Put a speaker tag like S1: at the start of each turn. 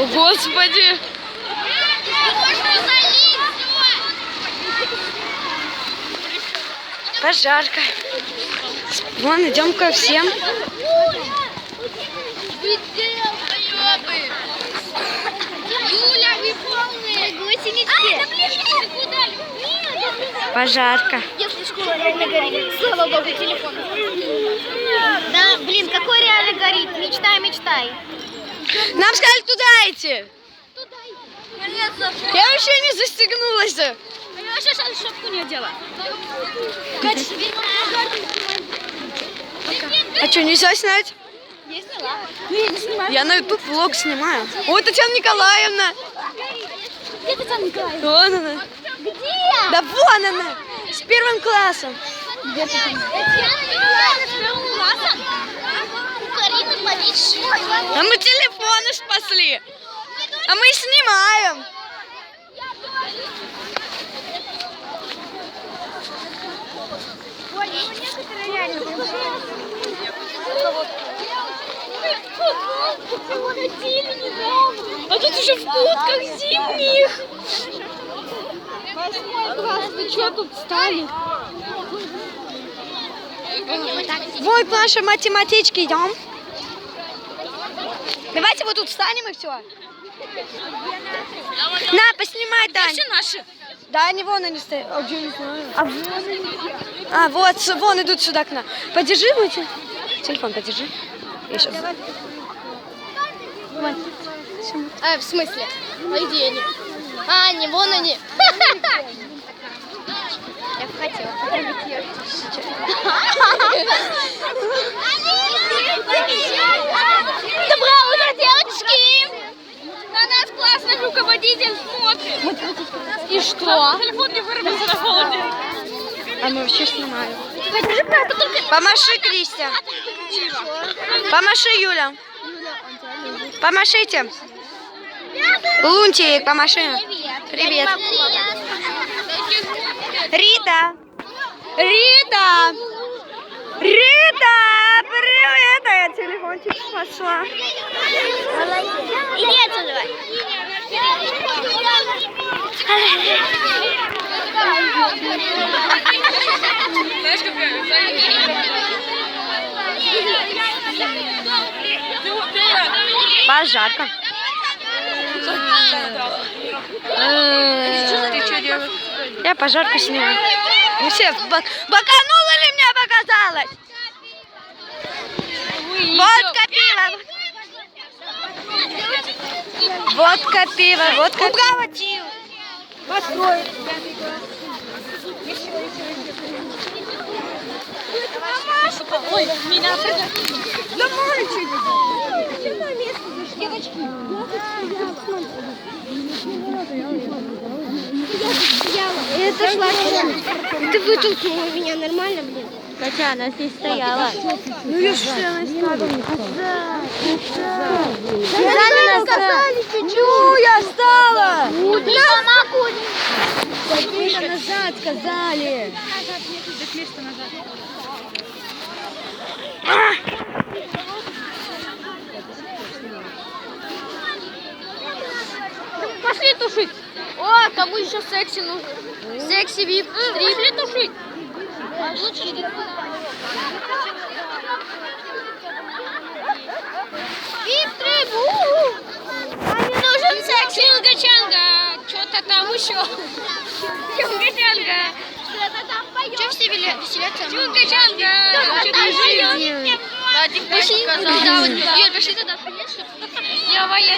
S1: О, Господи! Пожарка. Вон, идем ко всем.
S2: Юля, вы полные гусенички.
S1: Пожарка.
S2: Если школа реально горит, слава богу, телефон. Да, блин, какой реально горит? Мечтай, мечтай.
S1: Нам сказали туда идти. Я вообще не застегнулась.
S2: Я сейчас шапку не одела.
S1: А что, нельзя снять?
S2: Я сняла.
S1: Я на YouTube влог снимаю. Ой, Татьяна Николаевна.
S2: Где Татьяна Николаевна?
S1: Вон она.
S2: Где?
S1: Да вон она. С первым классом.
S2: Где Татьяна Николаевна? С первым классом? У Карины Борисовны.
S1: А мы телефоны спасли. А мы снимаем.
S2: А тут уже в куртках зимних. 8 класс, вы что тут стали?
S1: Вот наши математички идем. Давайте вот тут встанем и все. На, поснимай, Дань.
S2: Все наши.
S1: Да, они вон они стоят. А, вот, вон идут сюда к нам. Подержи, будете? Телефон подержи. Я сейчас.
S2: В смысле? А где они? А, не, вон они. Я бы хотела потрогать ее. Доброе утро, девочки! На нас классный руководитель смотрит. И что? Телефон не вырубился на холоде.
S1: А мы вообще снимаем.
S2: Подержи, правда, только...
S1: Помаши, Кристи. Помаши, Юля. Помашите. Лунтик, помаши. Привет. Рита. Рита. Рита, привет. А я телефончик спасла.
S2: Иди отсюда.
S1: Пожарка.
S2: Ты что делаешь?
S1: Я пожарку снимаю. Ну все, баканула ли мне показалось? Водка, пиво. Водка, пиво, водка. Угаватил. Построй.
S2: Ой, меня
S1: Да мальчик.
S2: Это шла. Ты вытолкнула меня нормально, блин?
S3: Хотя она здесь стояла.
S1: Ну я что, она стала? Ну, я встала.
S2: Ты сама куришь.
S1: Назад сказали.
S2: Пошли тушить. О, кому еще секси нужно? Секси вип. Стрипли тушить. Вип стрип. Мне нужен секси. Чунга-чанга. Что-то там еще. Чунга-чанга. Что-то там поет. Что все веселятся? Чунга-чанга. Что-то поет. Вадик, пошли. Да, вот, Юль, пошли туда. Все, Валя.